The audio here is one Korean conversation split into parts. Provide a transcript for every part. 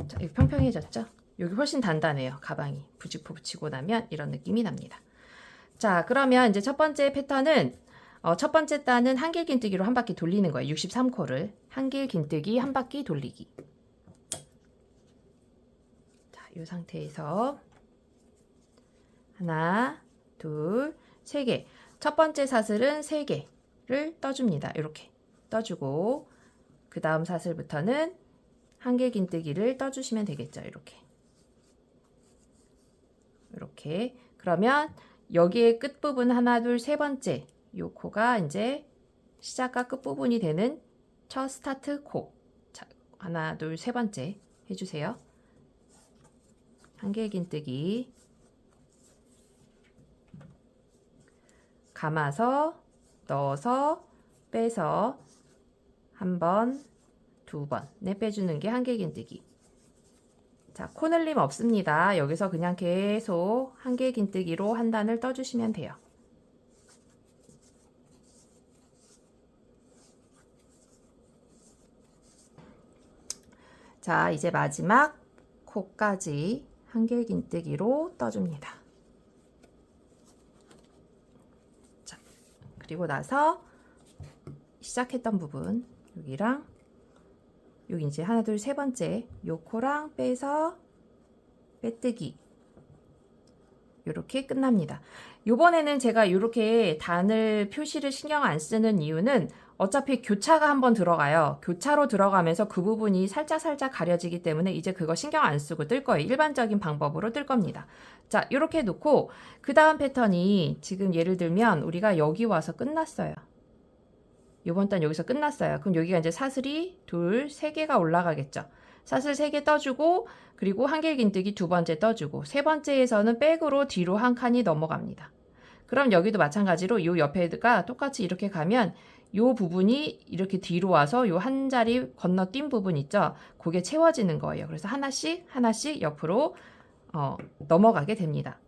자, 이거 평평해졌죠? 여기 훨씬 단단해요. 가방이 부직포 붙이고 나면 이런 느낌이 납니다. 자, 그러면 이제 첫 번째 패턴은 첫 번째 단은 한길 긴뜨기로 한 바퀴 돌리는 거예요. 63코를 한길 긴뜨기 한 바퀴 돌리기. 자, 이 상태에서 하나, 둘, 세 개. 첫 번째 사슬은 세 개를 떠줍니다. 이렇게 떠주고 그 다음 사슬부터는 한길 긴뜨기를 떠주시면 되겠죠. 이렇게. 이렇게. 그러면 여기에 끝부분 하나, 둘, 세 번째 요 코가 이제 시작과 끝부분이 되는 첫 스타트 코. 자, 하나, 둘, 세 번째 해주세요. 한길 긴뜨기. 감아서, 넣어서, 빼서 한 번, 두 번. 네, 빼주는 게 한길 긴뜨기. 자, 코늘림 없습니다. 여기서 그냥 계속 한길 긴뜨기로 한 단을 떠주시면 돼요. 자, 이제 마지막 코까지 한길 긴뜨기로 떠줍니다. 자, 그리고 나서 시작했던 부분 여기랑 여기 이제 하나, 둘, 세 번째 요 코랑 빼서 빼뜨기 이렇게 끝납니다. 요번에는 제가 이렇게 단을 표시를 신경 안 쓰는 이유는 어차피 교차가 한번 들어가요. 교차로 들어가면서 그 부분이 살짝 가려지기 때문에 이제 그거 신경 안 쓰고 뜰 거예요. 일반적인 방법으로 뜰 겁니다. 자, 이렇게 놓고 그 다음 패턴이 지금 예를 들면 우리가 여기 와서 끝났어요. 요번 단 여기서 끝났어요. 그럼 여기가 이제 사슬이 둘, 세 개가 올라가겠죠. 사슬 3개 떠주고 그리고 한길 긴뜨기 두 번째 떠주고 세 번째에서는 백으로 뒤로 한 칸이 넘어갑니다. 그럼 여기도 마찬가지로 요 옆에가 똑같이 이렇게 가면 요 부분이 이렇게 뒤로 와서 요 한 자리 건너뛴 부분 있죠. 그게 채워지는 거예요. 그래서 하나씩 옆으로 넘어가게 됩니다.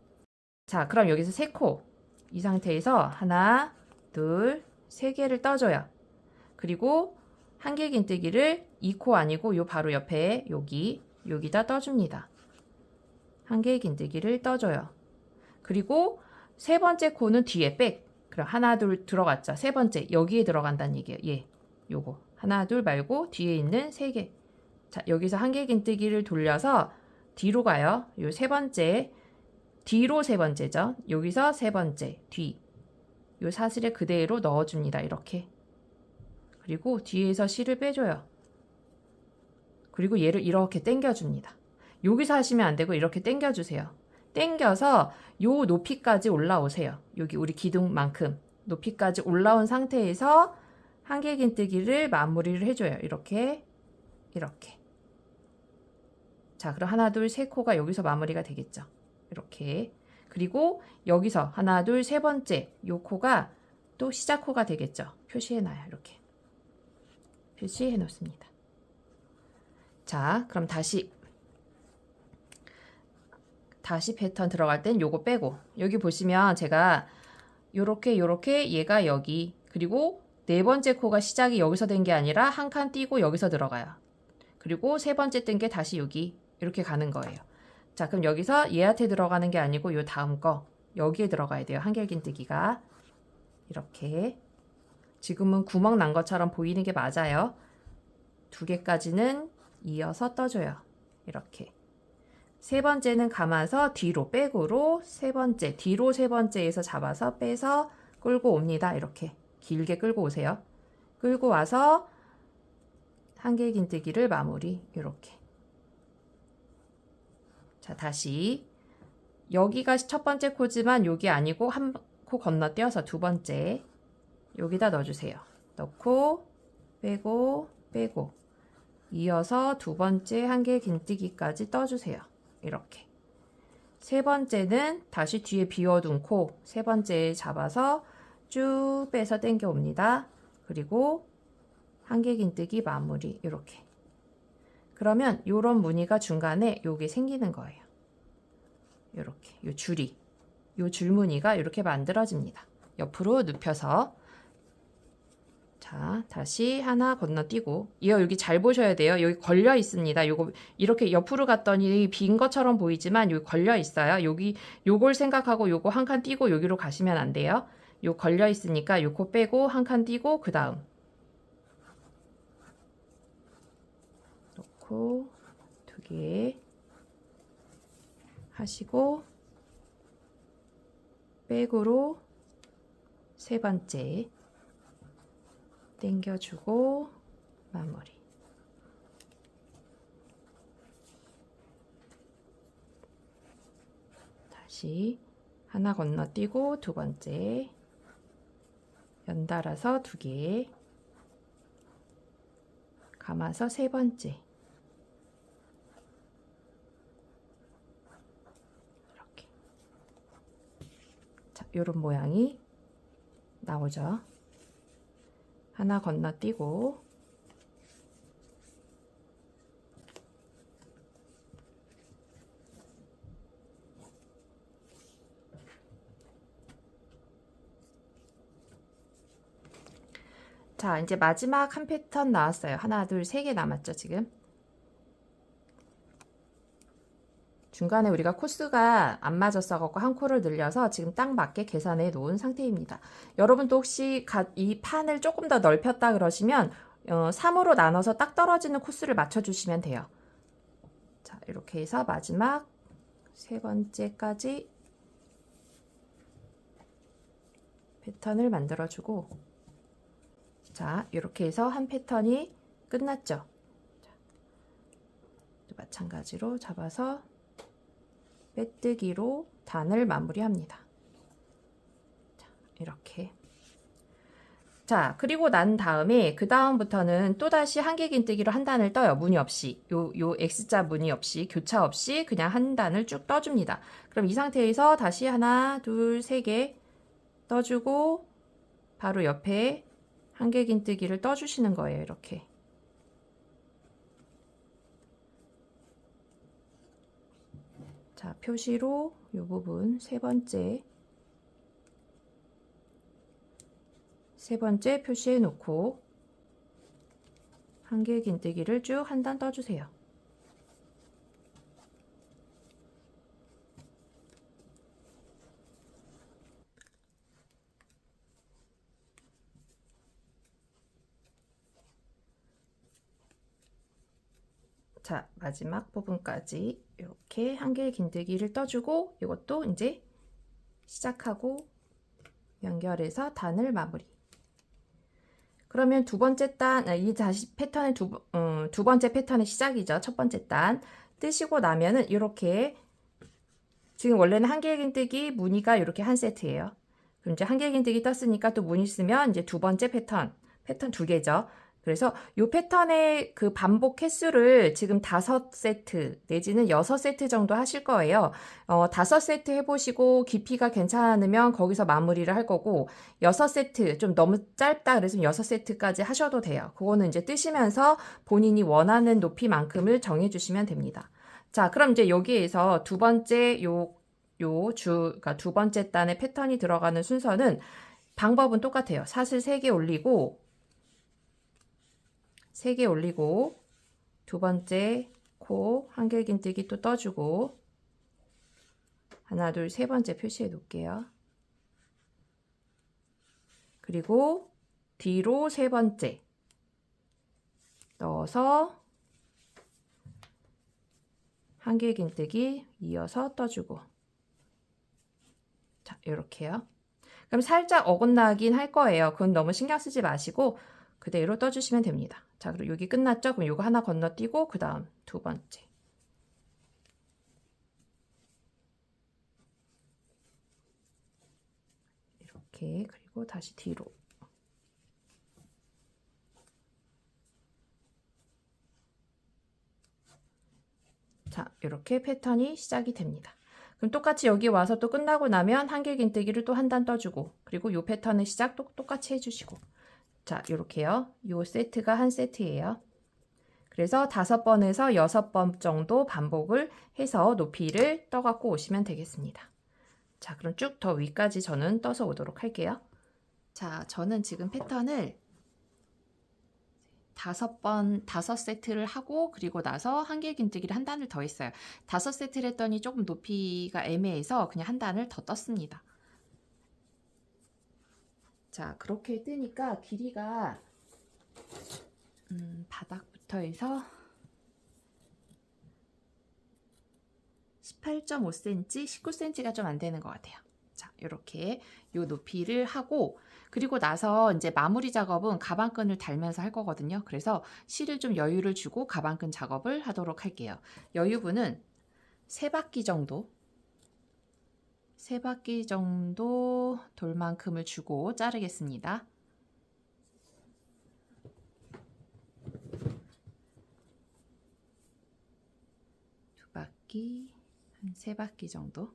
자, 그럼 여기서 3코 이 상태에서 하나, 둘, 3개를 떠줘요. 그리고 한길 긴뜨기를 2코 아니고 요 바로 옆에 여기다 떠줍니다. 한길 긴뜨기를 떠줘요. 그리고 세 번째 코는 뒤에 백. 그럼 하나 둘 들어갔죠. 세 번째 여기에 들어간다는 얘기예요. 예, 요거 하나 둘 말고 뒤에 있는 3개. 자, 여기서 한길 긴뜨기를 돌려서 뒤로 가요. 요 세 번째 뒤로 세 번째죠. 여기서 세 번째 뒤. 요 사슬에 그대로 넣어줍니다. 이렇게. 그리고 뒤에서 실을 빼줘요. 그리고 얘를 이렇게 당겨줍니다. 여기서 하시면 안 되고 이렇게 당겨주세요. 당겨서 요 높이까지 올라오세요. 여기 우리 기둥만큼 높이까지 올라온 상태에서 한길 긴뜨기를 마무리를 해줘요. 이렇게. 자, 그럼 하나, 둘, 세 코가 여기서 마무리가 되겠죠. 이렇게. 그리고 여기서 하나, 둘, 세 번째 요 코가 또 시작 코가 되겠죠. 표시해놔요. 이렇게. 표시해 놓습니다. 자, 그럼 다시 패턴 들어갈 땐 요거 빼고 여기 보시면 제가 요렇게 얘가 여기 그리고 네 번째 코가 시작이 여기서 된 게 아니라 한 칸 띄고 여기서 들어가요. 그리고 세 번째 뜬 게 다시 여기 이렇게 가는 거예요. 자, 그럼 여기서 얘한테 들어가는 게 아니고 요 다음 거 여기에 들어가야 돼요. 한길 긴뜨기가 이렇게 지금은 구멍 난 것처럼 보이는 게 맞아요. 2개까지는 이어서 떠줘요. 이렇게. 세 번째는 감아서 뒤로 백으로 뒤로 세 번째에서 잡아서 빼서 끌고 옵니다. 이렇게 길게 끌고 오세요. 끌고 와서 한길 긴뜨기를 마무리 이렇게. 자, 다시 여기가 첫 번째 코지만 여기 아니고 한 코 건너뛰어서 두 번째 여기다 넣어주세요. 넣고 빼고 이어서 두 번째 한길 긴뜨기까지 떠주세요. 이렇게. 세 번째는 다시 뒤에 비워둔 코 세 번째 잡아서 쭉 빼서 당겨 옵니다. 그리고 한길 긴뜨기 마무리 이렇게. 그러면 요런 무늬가 중간에 요게 생기는 거예요. 이렇게 요 줄무늬가 이렇게 만들어집니다. 옆으로 눕혀서 자, 다시 하나 건너뛰고. 이거 여기 잘 보셔야 돼요. 여기 걸려 있습니다. 요거 이렇게 옆으로 갔더니 빈 것처럼 보이지만 여기 걸려 있어요. 여기 요걸 생각하고 요거 한 칸 띄고 여기로 가시면 안 돼요. 요 걸려 있으니까 요거 빼고 한 칸 띄고 그다음 놓고 두 개 하시고 백으로 세 번째 당겨주고 마무리. 다시 하나 건너뛰고 두 번째 연달아서 두 개 감아서 세 번째 이렇게. 자, 요런 모양이 나오죠. 하나 건너뛰고 자, 이제 마지막 한 패턴 나왔어요. 하나, 둘, 세 개 남았죠, 지금. 중간에 우리가 코스가 안 맞았어 갖고 한 코를 늘려서 지금 딱 맞게 계산해 놓은 상태입니다. 여러분도 혹시 이 판을 조금 더 넓혔다 그러시면 3으로 나눠서 딱 떨어지는 코스를 맞춰 주시면 돼요. 자, 이렇게 해서 마지막 세 번째까지 패턴을 만들어 주고, 자, 이렇게 해서 한 패턴이 끝났죠. 자, 또 마찬가지로 잡아서 빼뜨기로 단을 마무리합니다. 자, 이렇게. 자, 그리고 난 다음에 그 다음부터는 또다시 한길긴뜨기로 한 단을 떠요. 무늬 없이. 요 X자 무늬 없이, 교차 없이 그냥 한 단을 쭉 떠줍니다. 그럼 이 상태에서 다시 하나, 둘, 세 개 떠주고 바로 옆에 한길긴뜨기를 떠주시는 거예요. 이렇게. 자, 표시로 이 부분 세 번째 표시해 놓고 한길긴뜨기를 쭉 한 단 떠주세요. 자, 마지막 부분까지 이렇게 한길긴뜨기를 떠주고 이것도 이제 시작하고 연결해서 단을 마무리. 그러면 두 번째 단, 이 다시 패턴의 두 번째 패턴의 시작이죠. 첫 번째 단 뜨시고 나면은 이렇게 지금 원래는 한길긴뜨기 무늬가 이렇게 한 세트예요. 그럼 이제 한길긴뜨기 떴으니까 또 무늬 쓰면 이제 두 번째 패턴 두 개죠. 그래서 이 패턴의 그 반복 횟수를 지금 5세트 내지는 6세트 정도 하실 거예요. 5세트 해보시고 깊이가 괜찮으면 거기서 마무리를 할 거고 6세트 좀 너무 짧다 그래서 6세트까지 하셔도 돼요. 그거는 이제 뜨시면서 본인이 원하는 높이만큼을 정해주시면 됩니다. 자, 그럼 이제 여기에서 두 번째 그러니까 두 번째 단의 패턴이 들어가는 순서는 방법은 똑같아요. 사슬 3개 올리고 두 번째 코 한길긴뜨기 또 떠주고 하나, 둘, 세 번째 표시해 놓을게요. 그리고 뒤로 세 번째 넣어서 한길긴뜨기 이어서 떠주고 자, 이렇게요. 그럼 살짝 어긋나긴 할 거예요. 그건 너무 신경 쓰지 마시고 그대로 떠주시면 됩니다. 자, 그리고 여기 끝났죠? 그럼 이거 하나 건너뛰고 그 다음 두 번째 이렇게 그리고 다시 뒤로 자, 이렇게 패턴이 시작이 됩니다. 그럼 똑같이 여기 와서 또 끝나고 나면 한길긴뜨기를 또 한 단 떠주고 그리고 이 패턴의 시작 똑같이 해주시고 자, 이렇게요. 이 세트가 한 세트예요. 그래서 5번에서 6번 정도 반복을 해서 높이를 떠갖고 오시면 되겠습니다. 자, 그럼 쭉 더 위까지 저는 떠서 오도록 할게요. 자, 저는 지금 패턴을 다섯 세트를 하고 그리고 나서 한길긴뜨기를 한 단을 더 했어요. 5세트를 했더니 조금 높이가 애매해서 그냥 한 단을 더 떴습니다. 자, 그렇게 뜨니까 길이가 바닥부터 해서 18.5cm, 19cm가 좀 안 되는 것 같아요. 자, 이렇게 요 높이를 하고 그리고 나서 이제 마무리 작업은 가방끈을 달면서 할 거거든요. 그래서 실을 좀 여유를 주고 가방끈 작업을 하도록 할게요. 여유분은 3바퀴 정도 돌 만큼을 주고 자르겠습니다. 한 3바퀴 정도.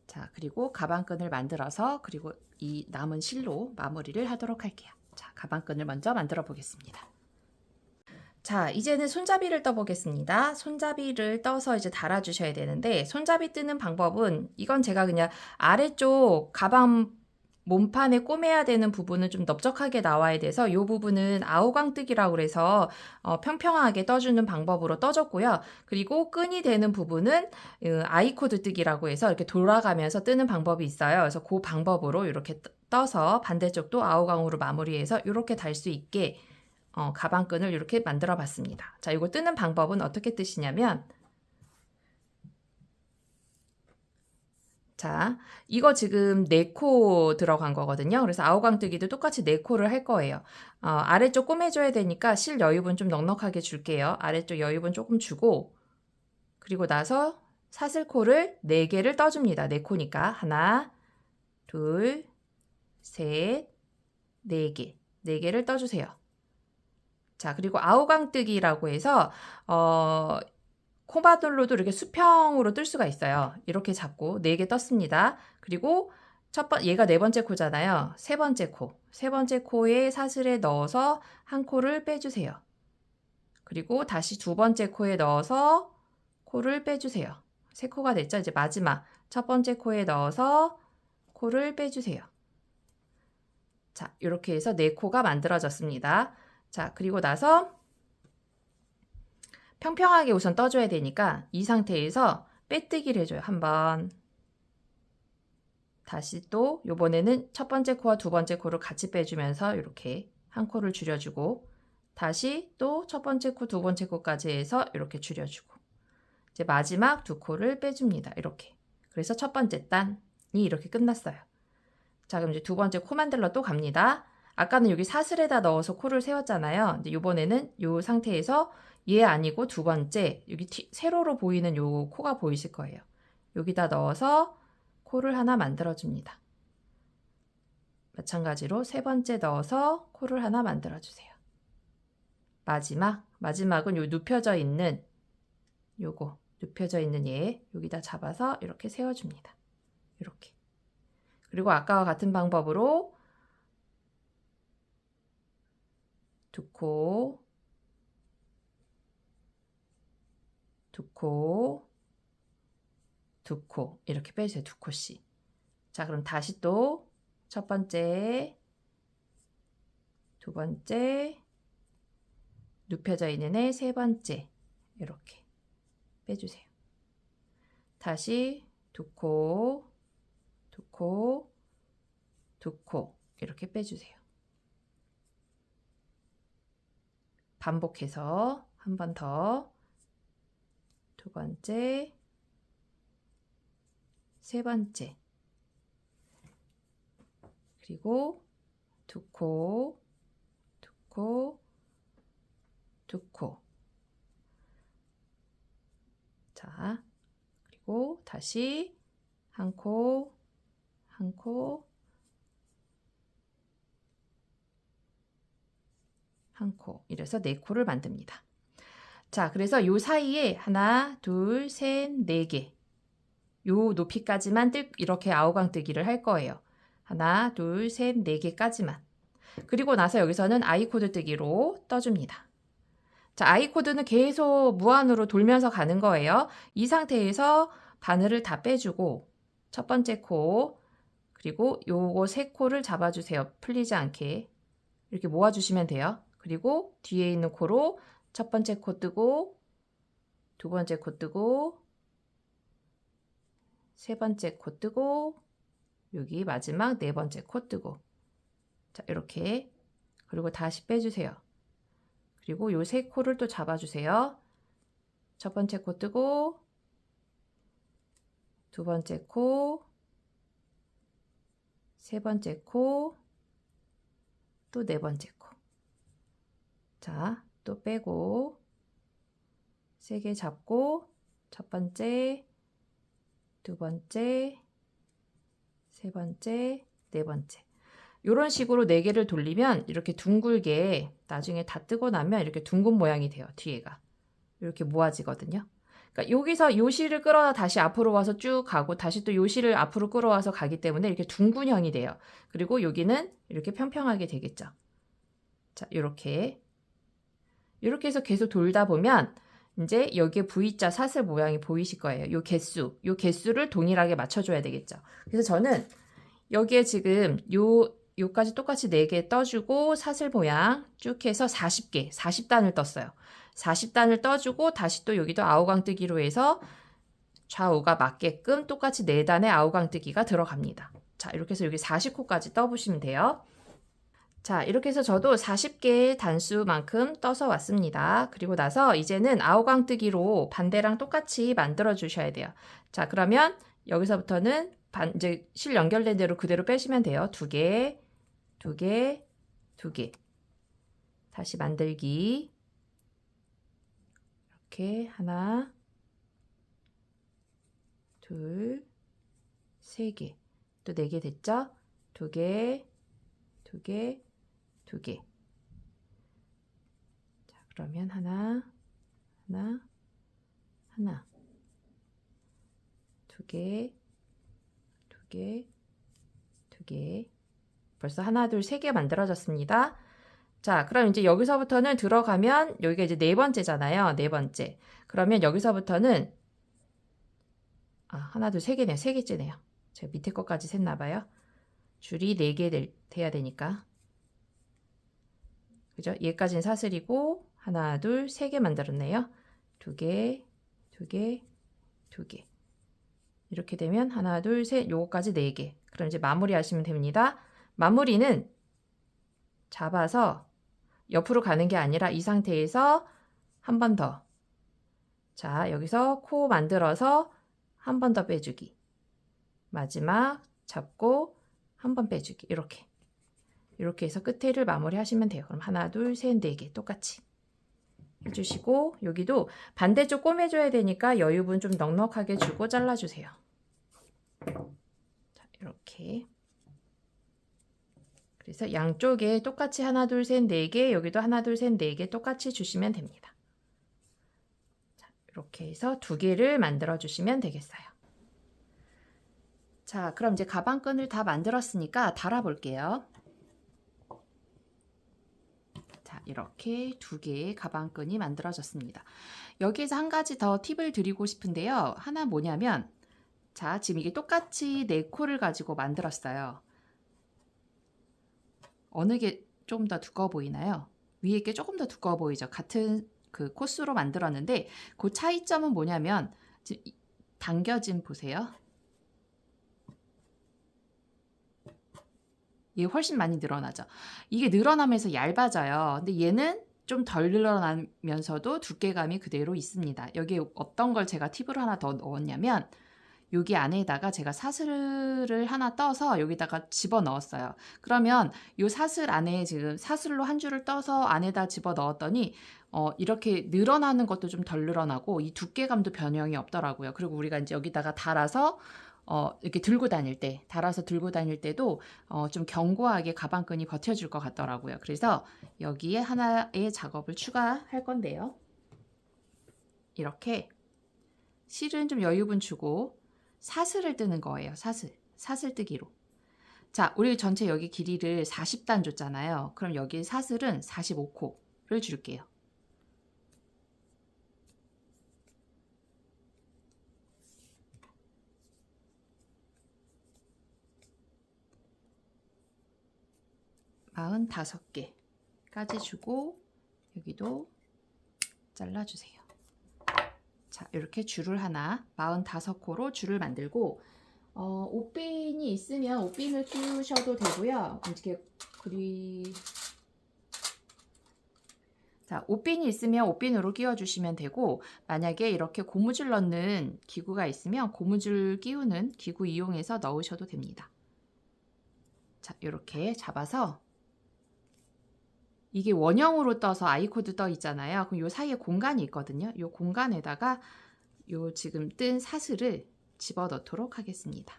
자, 그리고 가방끈을 만들어서 그리고 이 남은 실로 마무리를 하도록 할게요. 자, 가방끈을 먼저 만들어 보겠습니다. 자, 이제는 손잡이를 떠보겠습니다. 손잡이를 떠서 이제 달아주셔야 되는데 손잡이 뜨는 방법은 이건 제가 그냥 아래쪽 가방 몸판에 꼬매야 되는 부분은 좀 넓적하게 나와야 돼서 이 부분은 아우광뜨기라고 그래서 평평하게 떠주는 방법으로 떠줬고요. 그리고 끈이 되는 부분은 아이코드 뜨기라고 해서 이렇게 돌아가면서 뜨는 방법이 있어요. 그래서 그 방법으로 이렇게 떠서 반대쪽도 아우광으로 마무리해서 이렇게 달 수 있게 가방끈을 이렇게 만들어 봤습니다. 자, 이거 뜨는 방법은 어떻게 뜨시냐면 자, 이거 지금 4코 들어간 거거든요. 그래서 아우광뜨기도 똑같이 4코를 할 거예요. 아래쪽 꼬매줘야 되니까 실 여유분 좀 넉넉하게 줄게요. 아래쪽 여유분 조금 주고 그리고 나서 사슬코를 4개를 떠줍니다. 4코니까 하나, 둘, 셋, 4개. 4개를 떠주세요. 자, 그리고 아우광뜨기라고 해서 코바늘로도 이렇게 수평으로 뜰 수가 있어요. 이렇게 잡고 4개 떴습니다. 그리고 얘가 4번째 코잖아요. 세 번째 코에 사슬에 넣어서 한 코를 빼주세요. 그리고 다시 2번째 코에 넣어서 코를 빼주세요. 3코가 됐죠? 이제 마지막 첫 번째 코에 넣어서 코를 빼주세요. 자, 이렇게 해서 4코가 만들어졌습니다. 자, 그리고 나서 평평하게 우선 떠줘야 되니까 이 상태에서 빼뜨기를 해줘요. 한번. 다시 또 요번에는 첫 번째 코와 2번째 코를 같이 빼주면서 이렇게 한 코를 줄여주고 다시 또 첫 번째 코, 2번째 코까지 해서 이렇게 줄여주고 이제 마지막 2코를 빼줍니다. 이렇게. 그래서 첫 번째 단이 이렇게 끝났어요. 자, 그럼 이제 2번째 코 만들러 또 갑니다. 아까는 여기 사슬에다 넣어서 코를 세웠잖아요. 근데 이번에는 이 상태에서 얘 아니고 2번째 여기 세로로 보이는 요 코가 보이실 거예요. 여기다 넣어서 코를 하나 만들어 줍니다. 마찬가지로 3번째 넣어서 코를 하나 만들어 주세요. 마지막은 요 눕혀져 있는 요거 눕혀져 있는 얘 여기다 잡아서 이렇게 세워 줍니다. 이렇게. 그리고 아까와 같은 방법으로 2코, 2코, 2코 이렇게 빼주세요. 2코씩. 자, 그럼 다시 또 첫 번째, 2번째, 눕혀져 있는 애 3번째 이렇게 빼주세요. 다시 2코, 2코, 2코 이렇게 빼주세요. 반복해서 한 번 더 2번째, 3번째 그리고 2코, 2코, 2코 자, 그리고 다시 한 코, 한 코, 한 코 이래서 4코를 만듭니다. 자, 그래서 요 사이에 하나, 둘, 셋, 4개 요 높이까지만 이렇게 아우광뜨기를 할 거예요. 하나, 둘, 셋, 4개까지만. 그리고 나서 여기서는 아이코드 뜨기로 떠줍니다. 자, 아이코드는 계속 무한으로 돌면서 가는 거예요. 이 상태에서 바늘을 다 빼주고 첫 번째 코, 그리고 요거 세 코를 잡아주세요. 풀리지 않게. 이렇게 모아주시면 돼요. 그리고 뒤에 있는 코로 첫 번째 코 뜨고, 두 번째 코 뜨고, 세 번째 코 뜨고, 여기 마지막 네 번째 코 뜨고. 자, 이렇게. 그리고 다시 빼주세요. 그리고 요 세 코를 또 잡아주세요. 첫 번째 코 뜨고, 두 번째 코, 세 번째 코, 또 네 번째 코. 자, 또 빼고, 세 개 잡고, 첫 번째, 두 번째, 세 번째, 네 번째. 이런 식으로 네 개를 돌리면 이렇게 둥글게 나중에 다 뜨고 나면 이렇게 둥근 모양이 돼요. 뒤에가. 이렇게 모아지거든요. 그러니까 여기서 요 실을 끌어다 다시 앞으로 와서 쭉 가고 다시 또 요 실을 앞으로 끌어와서 가기 때문에 이렇게 둥근형이 돼요. 그리고 여기는 이렇게 평평하게 되겠죠. 자, 이렇게 해서 계속 돌다 보면 이제 여기에 V자 사슬 모양이 보이실 거예요. 요 개수를 동일하게 맞춰줘야 되겠죠. 그래서 저는 여기에 지금 요까지 똑같이 4개 떠주고 사슬 모양 쭉 해서 40개, 40단을 떴어요. 40단을 떠주고 다시 또 여기도 아우강뜨기로 해서 좌우가 맞게끔 똑같이 4단의 아우강뜨기가 들어갑니다. 자, 이렇게 해서 여기 40코까지 떠보시면 돼요. 자, 이렇게 해서 저도 40개의 단수만큼 떠서 왔습니다. 그리고 나서 이제는 아우강뜨기로 반대랑 똑같이 만들어 주셔야 돼요. 자, 그러면 여기서부터는 이제 실 연결된 대로 그대로 빼시면 돼요. 2개, 2개, 2개. 다시 만들기. 이렇게 하나, 둘, 3개. 또 4개 됐죠? 2개, 2개, 2개. 자, 그러면 하나, 2개, 2개, 2개. 벌써 하나, 둘, 3개 만들어졌습니다. 자, 그럼 이제 여기서부터는 들어가면 여기가 이제 네 번째잖아요. 네 번째. 그러면 여기서부터는 하나, 둘, 3개네요. 3개째네요. 제가 밑에 것까지 샜나 봐요. 줄이 4개 돼야 되니까. 그죠? 얘까지는 사슬이고 하나, 둘, 3개 만들었네요. 2개, 2개, 2개. 이렇게 되면 하나, 둘, 셋, 요거까지 4개. 그럼 이제 마무리 하시면 됩니다. 마무리는 잡아서 옆으로 가는 게 아니라 이 상태에서 한 번 더. 자, 여기서 코 만들어서 한 번 더 빼주기. 마지막 잡고 한 번 빼주기. 이렇게 해서 끝에를 마무리 하시면 돼요. 그럼 하나, 둘, 셋, 4개 똑같이 해주시고 여기도 반대쪽 꼬매줘야 되니까 여유분 좀 넉넉하게 주고 잘라주세요. 자, 이렇게. 그래서 양쪽에 똑같이 하나, 둘, 셋, 4개, 여기도 하나, 둘, 셋, 4개 똑같이 주시면 됩니다. 자, 이렇게 해서 2개를 만들어 주시면 되겠어요. 자, 그럼 이제 가방끈을 다 만들었으니까 달아 볼게요. 자, 이렇게 2개의 가방끈이 만들어졌습니다. 여기에서 한 가지 더 팁을 드리고 싶은데요. 하나 뭐냐면, 자, 지금 이게 똑같이 4코를 가지고 만들었어요. 어느 게 좀 더 두꺼워 보이나요? 위에 게 조금 더 두꺼워 보이죠? 같은 그 코스로 만들었는데 그 차이점은 뭐냐면 당겨짐 보세요. 얘 훨씬 많이 늘어나죠. 이게 늘어나면서 얇아져요. 근데 얘는 좀 덜 늘어나면서도 두께감이 그대로 있습니다. 여기에 어떤 걸 제가 팁을 하나 더 넣었냐면 여기 안에다가 제가 사슬을 하나 떠서 여기다가 집어 넣었어요. 그러면 이 사슬 안에 지금 사슬로 한 줄을 떠서 안에다 집어 넣었더니 이렇게 늘어나는 것도 좀 덜 늘어나고 이 두께감도 변형이 없더라고요. 그리고 우리가 이제 여기다가 달아서 이렇게 달아서 들고 다닐 때도 좀 견고하게 가방끈이 버텨줄 것 같더라고요. 그래서 여기에 하나의 작업을 추가할 건데요. 이렇게 실은 좀 여유분 주고 사슬을 뜨는 거예요. 사슬 뜨기로. 자, 우리 전체 여기 길이를 40단 줬잖아요. 그럼 여기 사슬은 45코를 줄게요. 45개까지 주고 여기도 잘라주세요. 자, 이렇게 줄을 하나 45코로 줄을 만들고 옷핀이 있으면 옷핀을 끼우셔도 되고요. 이렇게 자, 옷핀이 있으면 옷핀으로 끼워주시면 되고, 만약에 이렇게 고무줄 넣는 기구가 있으면 고무줄 끼우는 기구 이용해서 넣으셔도 됩니다. 자, 이렇게 잡아서 이게 원형으로 떠서 아이코드 떠 있잖아요. 그럼 요 사이에 공간이 있거든요. 요 공간에다가 요 지금 뜬 사슬을 집어 넣도록 하겠습니다.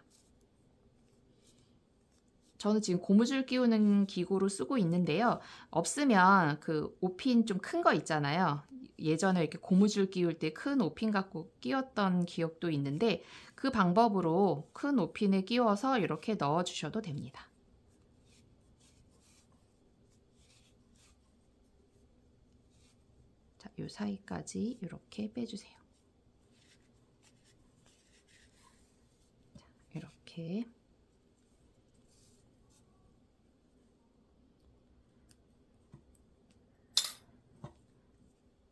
저는 지금 고무줄 끼우는 기구로 쓰고 있는데요. 없으면 그 옷핀 좀 큰 거 있잖아요. 예전에 이렇게 고무줄 끼울 때 큰 옷핀 갖고 끼웠던 기억도 있는데 그 방법으로 큰 옷핀에 끼워서 이렇게 넣어 주셔도 됩니다. 자, 요 사이까지 이렇게 빼주세요. 자, 이렇게.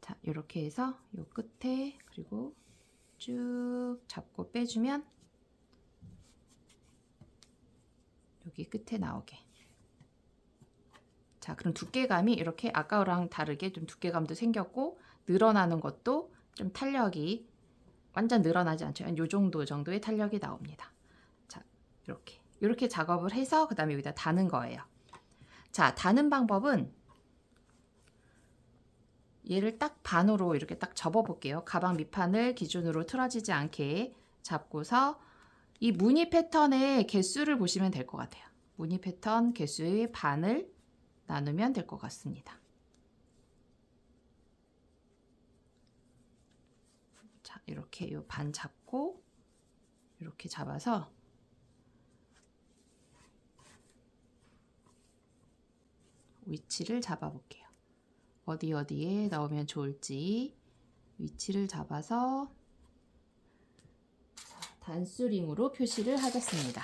자, 이렇게 해서 요 끝에 그리고 쭉 잡고 빼주면 여기 끝에 나오게. 자, 그럼 두께감이 이렇게 아까랑 다르게 좀 두께감도 생겼고 늘어나는 것도 좀 탄력이 완전 늘어나지 않죠. 요 정도의 탄력이 나옵니다. 자, 이렇게 작업을 해서 그 다음에 여기다 다는 거예요. 자, 다는 방법은 얘를 딱 반으로 이렇게 딱 접어 볼게요. 가방 밑판을 기준으로 틀어지지 않게 잡고서 이 무늬 패턴의 개수를 보시면 될 것 같아요. 무늬 패턴 개수의 반을 나누면 될 것 같습니다. 자, 이렇게 요 반 잡고 이렇게 잡아서 위치를 잡아 볼게요. 어디에 넣으면 좋을지 위치를 잡아서 단수링으로 표시를 하겠습니다.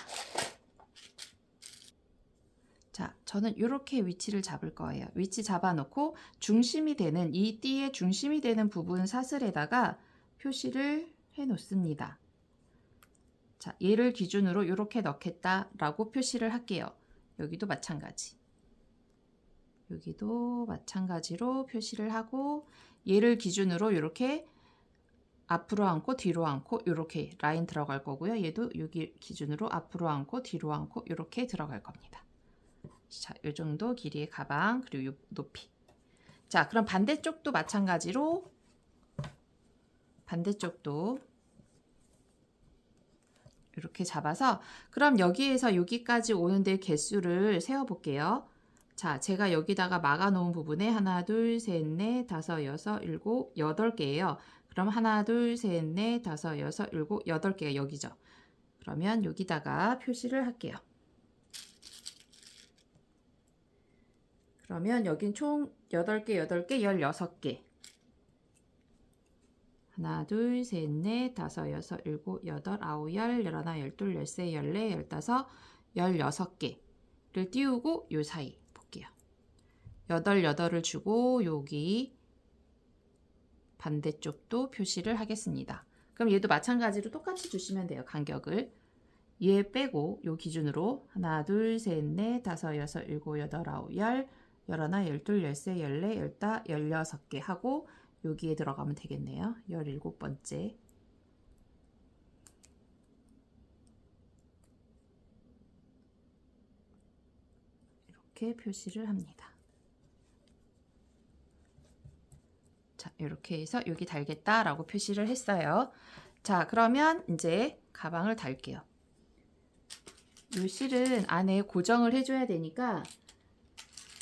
자, 저는 이렇게 위치를 잡을 거예요. 위치 잡아놓고 중심이 되는 이 띠의 중심이 되는 부분 사슬에다가 표시를 해 놓습니다. 자, 얘를 기준으로 이렇게 넣겠다라고 표시를 할게요. 여기도 마찬가지. 여기도 마찬가지로 표시를 하고 얘를 기준으로 이렇게 앞으로 앉고 뒤로 앉고 이렇게 라인 들어갈 거고요. 얘도 여기 기준으로 앞으로 앉고 뒤로 앉고 이렇게 들어갈 겁니다. 자, 이 정도 길이의 가방 그리고 요 높이. 자, 그럼 반대쪽도 마찬가지로 반대쪽도 이렇게 잡아서 그럼 여기에서 여기까지 오는데 개수를 세어 볼게요. 자, 제가 여기다가 막아 놓은 부분에 하나, 둘, 셋, 넷, 다섯, 여섯, 일곱, 8개예요. 그럼 하나, 둘, 셋, 넷, 다섯, 여섯, 일곱, 8개가 여기죠. 그러면 여기다가 표시를 할게요. 그러면 여긴 총 8개, 16개. 하나, 둘, 셋, 넷, 다섯, 여섯, 일곱, 여덟, 아홉, 열, 열하나, 열둘, 열세, 열네, 열다섯, 16개를 띄우고 요 사이 볼게요. 8을 주고 여기 반대쪽도 표시를 하겠습니다. 그럼 얘도 마찬가지로 똑같이 주시면 돼요. 간격을. 얘 빼고 요 기준으로 하나, 둘, 셋, 넷, 다섯, 여섯, 일곱, 여덟, 아홉, 열, 열하나, 열둘, 열세, 열네, 열다, 16개 하고 여기에 들어가면 되겠네요. 17번째. 이렇게 표시를 합니다. 자, 이렇게 해서 여기 달겠다라고 표시를 했어요. 자, 그러면 이제 가방을 달게요. 이 실은 안에 고정을 해줘야 되니까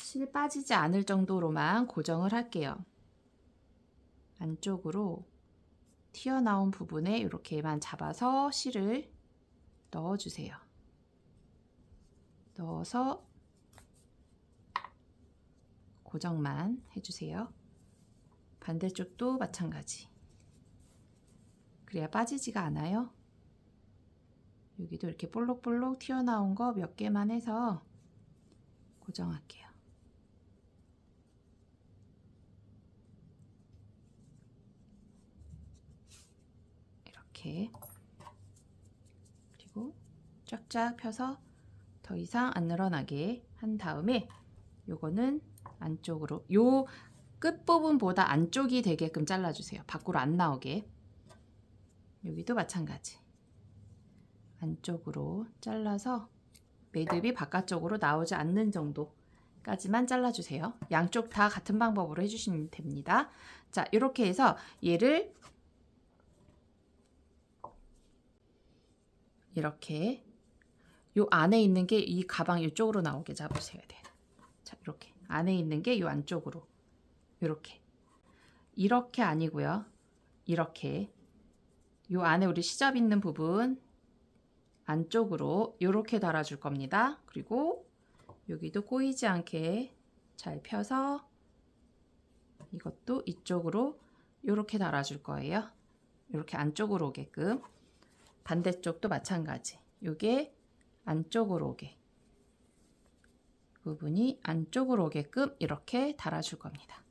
실 빠지지 않을 정도로만 고정을 할게요. 안쪽으로 튀어나온 부분에 이렇게만 잡아서 실을 넣어주세요. 넣어서 고정만 해주세요. 반대쪽도 마찬가지. 그래야 빠지지가 않아요. 여기도 이렇게 볼록볼록 튀어나온 거 몇 개만 해서 고정할게요. 이렇게. 그리고 쫙쫙 펴서 더 이상 안 늘어나게 한 다음에 요거는 안쪽으로, 요 끝부분보다 안쪽이 되게끔 잘라주세요. 밖으로 안 나오게. 여기도 마찬가지. 안쪽으로 잘라서 매듭이 바깥쪽으로 나오지 않는 정도까지만 잘라주세요. 양쪽 다 같은 방법으로 해주시면 됩니다. 자, 이렇게 해서 얘를 이렇게 요 안에 있는 게 이 가방 이쪽으로 나오게 잡으셔야 돼요. 자, 이렇게 안에 있는 게 요 안쪽으로 이렇게 아니고요. 이렇게 요 안에 우리 시접 있는 부분 안쪽으로 이렇게 달아줄 겁니다. 그리고 여기도 꼬이지 않게 잘 펴서 이것도 이쪽으로 이렇게 달아줄 거예요. 이렇게 안쪽으로 오게끔. 반대쪽도 마찬가지. 요게 안쪽으로 오게. 부분이 안쪽으로 오게끔 이렇게 달아줄 겁니다.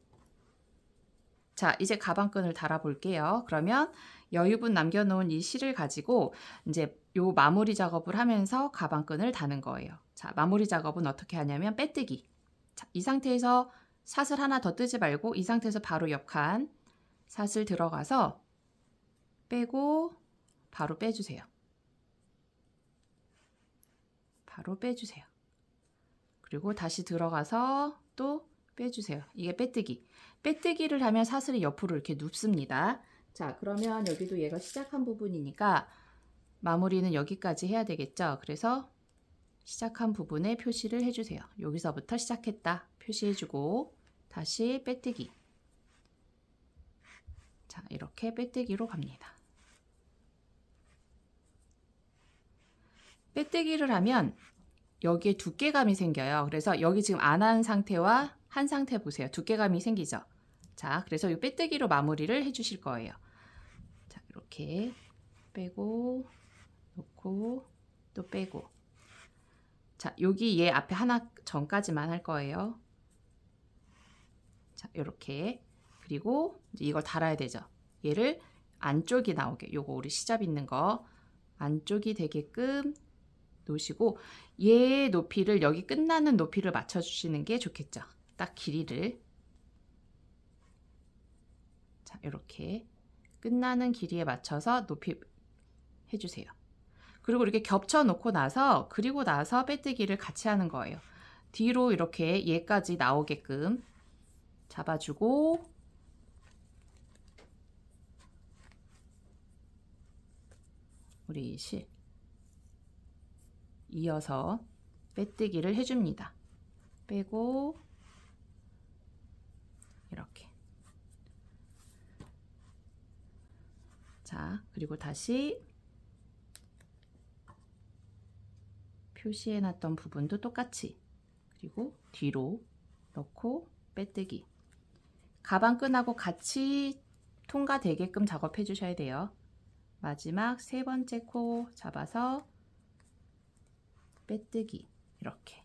자, 이제 가방끈을 달아 볼게요. 그러면 여유분 남겨놓은 이 실을 가지고 이제 요 마무리 작업을 하면서 가방끈을 다는 거예요. 자, 마무리 작업은 어떻게 하냐면 빼뜨기. 자, 이 상태에서 사슬 하나 더 뜨지 말고 이 상태에서 바로 옆칸 사슬 들어가서 빼고 바로 빼주세요. 바로 빼주세요. 그리고 다시 들어가서 또 빼주세요. 이게 빼뜨기. 빼뜨기를 하면 사슬이 옆으로 이렇게 눕습니다. 자, 그러면 여기도 얘가 시작한 부분이니까 마무리는 여기까지 해야 되겠죠. 그래서 시작한 부분에 표시를 해주세요. 여기서부터 시작했다 표시해주고 다시 빼뜨기. 자, 이렇게 빼뜨기로 갑니다. 빼뜨기를 하면 여기에 두께감이 생겨요. 그래서 여기 지금 안 한 상태와 한 상태 보세요. 두께감이 생기죠. 자, 그래서 이 빼뜨기로 마무리를 해주실 거예요. 자, 이렇게 빼고 놓고 또 빼고. 자, 여기 얘 앞에 하나 전까지만 할 거예요. 자, 이렇게. 그리고 이제 이걸 달아야 되죠. 얘를 안쪽이 나오게. 요거 우리 시접 있는 거 안쪽이 되게끔 놓으시고 얘의 높이를 여기 끝나는 높이를 맞춰 주시는 게 좋겠죠. 딱 길이를. 자, 이렇게 끝나는 길이에 맞춰서 높이 해주세요. 그리고 이렇게 겹쳐 놓고 나서 그리고 나서 빼뜨기를 같이 하는 거예요. 뒤로 이렇게 얘까지 나오게끔 잡아주고 우리 실 이어서 빼뜨기를 해줍니다. 빼고 이렇게. 자, 그리고 다시 표시해놨던 부분도 똑같이 그리고 뒤로 넣고 빼뜨기. 가방끈하고 같이 통과되게끔 작업해 주셔야 돼요. 마지막 세 번째 코 잡아서 빼뜨기. 이렇게.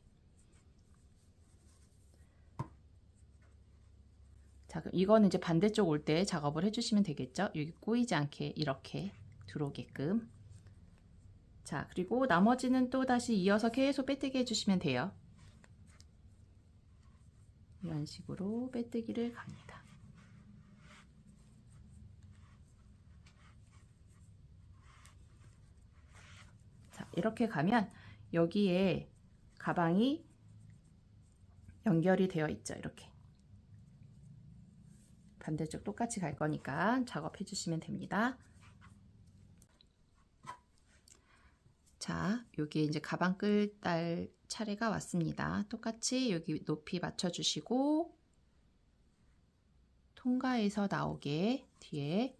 자, 그럼 이거는 이제 반대쪽 올 때 작업을 해주시면 되겠죠. 여기 꼬이지 않게 이렇게 들어오게끔. 자, 그리고 나머지는 또 다시 이어서 계속 빼뜨기 해주시면 돼요. 이런 식으로 빼뜨기를 갑니다. 자, 이렇게 가면 여기에 가방이 연결이 되어 있죠. 이렇게. 반대쪽 똑같이 갈 거니까 작업해 주시면 됩니다. 자, 여기 이제 가방 끌 차례가 왔습니다. 똑같이 여기 높이 맞춰 주시고 통과해서 나오게 뒤에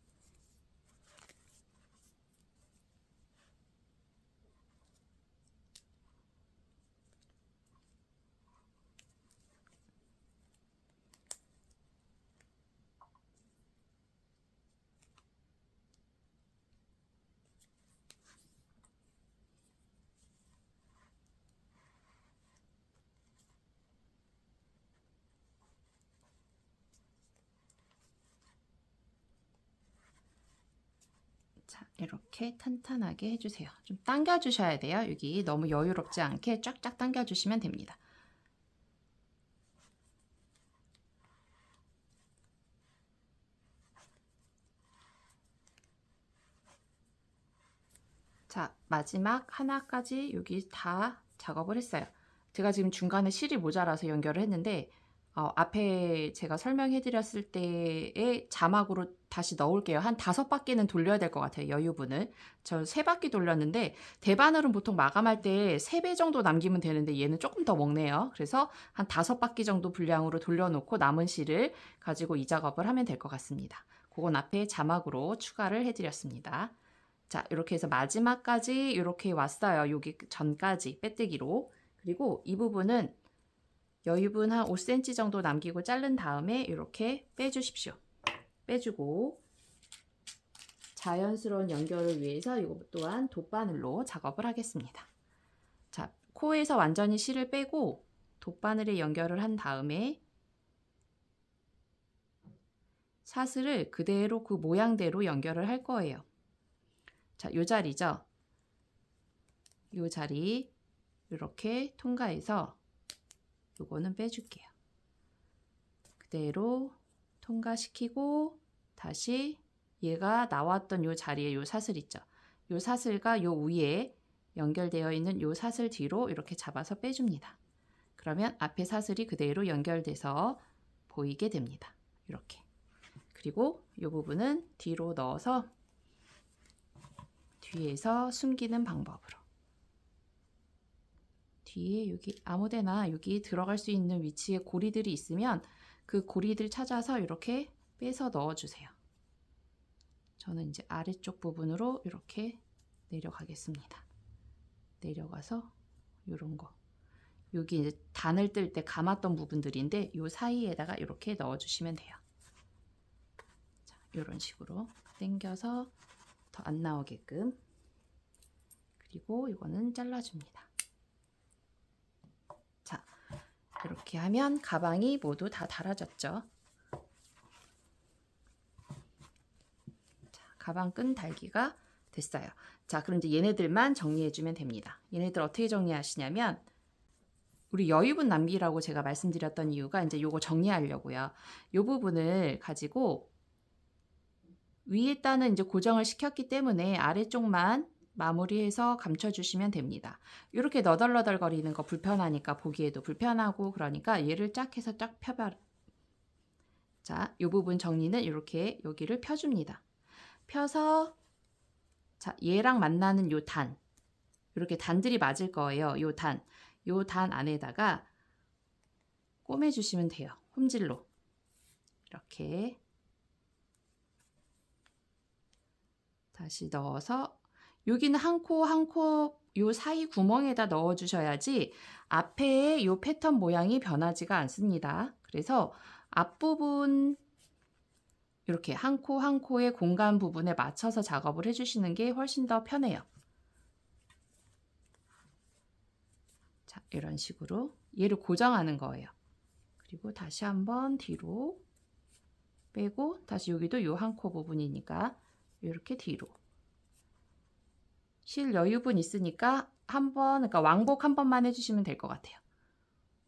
이렇게 탄탄하게 해주세요. 좀 당겨주셔야 돼요. 여기 너무 여유롭지 않게 쫙쫙 당겨주시면 됩니다. 자, 마지막 하나까지 여기 다 작업을 했어요. 제가 지금 중간에 실이 모자라서 연결을 했는데 앞에 제가 설명해 드렸을 때의 자막으로 다시 넣을게요. 한 5바퀴는 돌려야 될 것 같아요. 여유분을. 저 3바퀴 돌렸는데 대바늘은 보통 마감할 때 3배 정도 남기면 되는데 얘는 조금 더 먹네요. 그래서 한 5바퀴 정도 분량으로 돌려놓고 남은 실을 가지고 이 작업을 하면 될 것 같습니다. 그건 앞에 자막으로 추가를 해드렸습니다. 자, 이렇게 해서 마지막까지 이렇게 왔어요. 여기 전까지 빼뜨기로. 그리고 이 부분은 여유분 한 5cm 정도 남기고 자른 다음에 이렇게 빼주십시오. 빼주고 자연스러운 연결을 위해서 이것 또한 돗바늘로 작업을 하겠습니다. 자, 코에서 완전히 실을 빼고 돗바늘에 연결을 한 다음에 사슬을 그대로 그 모양대로 연결을 할 거예요. 자, 요 자리죠. 요 자리 이렇게 통과해서 요거는 빼줄게요. 그대로 통과시키고 다시 얘가 나왔던 요 자리에 요 사슬 있죠. 요 사슬과 요 위에 연결되어 있는 요 사슬 뒤로 이렇게 잡아서 빼줍니다. 그러면 앞에 사슬이 그대로 연결돼서 보이게 됩니다. 이렇게. 그리고 요 부분은 뒤로 넣어서 뒤에서 숨기는 방법으로 뒤에 여기 아무데나 여기 들어갈 수 있는 위치에 고리들이 있으면 그 고리들 찾아서 이렇게 빼서 넣어주세요. 저는 이제 아래쪽 부분으로 이렇게 내려가겠습니다. 내려가서 이런 거 여기 이제 단을 뜰 때 감았던 부분들인데 이 사이에다가 이렇게 넣어주시면 돼요. 자, 이런 식으로 당겨서 더 안 나오게끔 그리고 이거는 잘라줍니다. 자, 이렇게 하면 가방이 모두 다 달아졌죠. 자, 가방 끈 달기가 됐어요. 자, 그럼 이제 얘네들만 정리해주면 됩니다. 얘네들 어떻게 정리하시냐면 우리 여유분 남기라고 제가 말씀드렸던 이유가 이제 요거 정리하려고요. 요 부분을 가지고 위에 따는 이제 고정을 시켰기 때문에 아래쪽만 마무리해서 감춰주시면 됩니다. 이렇게 너덜너덜 거리는 거 불편하니까 보기에도 불편하고 그러니까 얘를 쫙 해서 쫙 펴봐. 자, 이 부분 정리는 이렇게 여기를 펴줍니다. 펴서 자, 얘랑 만나는 요 단 이렇게 단들이 맞을 거예요. 요 단 안에다가 꼬매주시면 돼요. 홈질로 이렇게 다시 넣어서 여기는 한 코 한 코 요 사이 구멍에다 넣어 주셔야지 앞에 요 패턴 모양이 변하지가 않습니다. 그래서 앞부분 이렇게 한 코 한 코의 공간 부분에 맞춰서 작업을 해주시는 게 훨씬 더 편해요. 자, 이런 식으로 얘를 고정하는 거예요. 그리고 다시 한번 뒤로 빼고 다시 여기도 요 한 코 부분이니까 이렇게 뒤로 실 여유분 있으니까 한번 그러니까 왕복 한 번만 해주시면 될 것 같아요.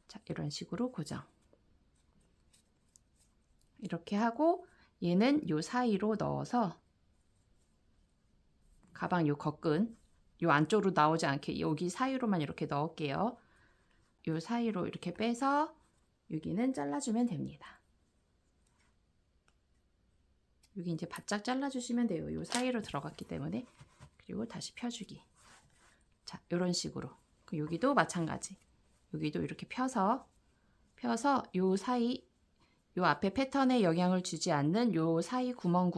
자, 이런 식으로 고정 이렇게 하고 얘는 요 사이로 넣어서 가방 요 겉끈 요 안쪽으로 나오지 않게 여기 사이로만 이렇게 넣을게요. 요 사이로 이렇게 빼서 여기는 잘라주면 됩니다. 여기 이제 바짝 잘라주시면 돼요. 요 사이로 들어갔기 때문에. 그리고 다시 펴주기. 자, 이런 식으로. 여기도 마찬가지. 여기도 이렇게 펴서 요 사이, 요 앞에 패턴에 영향을 주지 않는 요 사이 구멍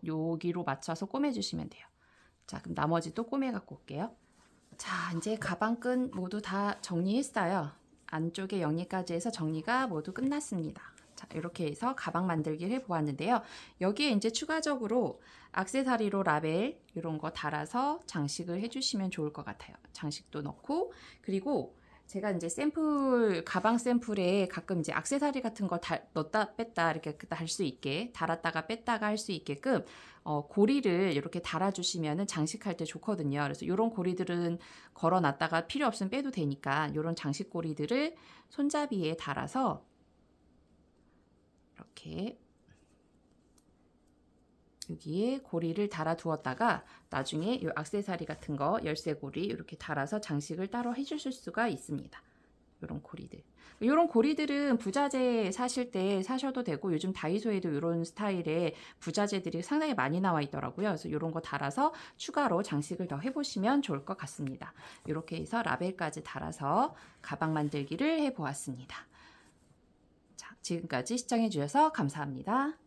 여기로 맞춰서 꼬매주시면 돼요. 자, 그럼 나머지도 꼬매갖고 올게요. 자, 이제 가방끈 모두 다 정리했어요. 안쪽에 영리까지 해서 정리가 모두 끝났습니다. 자, 이렇게 해서 가방 만들기를 해보았는데요. 여기에 이제 추가적으로 액세서리로 라벨 이런 거 달아서 장식을 해주시면 좋을 것 같아요. 장식도 넣고 그리고 제가 이제 샘플, 가방 샘플에 가끔 이제 액세서리 같은 거 넣었다 뺐다 이렇게 할 수 있게, 달았다가 뺐다가 할 수 있게끔 고리를 이렇게 달아주시면은 장식할 때 좋거든요. 그래서 이런 고리들은 걸어놨다가 필요 없으면 빼도 되니까 이런 장식 고리들을 손잡이에 달아서 이렇게 여기에 고리를 달아 두었다가 나중에 이 액세서리 같은 거, 열쇠고리 이렇게 달아서 장식을 따로 해주실 수가 있습니다. 이런 고리들. 이런 고리들은 부자재 사실 때 사셔도 되고, 요즘 다이소에도 이런 스타일의 부자재들이 상당히 많이 나와 있더라고요. 그래서 이런 거 달아서 추가로 장식을 더 해보시면 좋을 것 같습니다. 이렇게 해서 라벨까지 달아서 가방 만들기를 해보았습니다. 자, 지금까지 시청해 주셔서 감사합니다.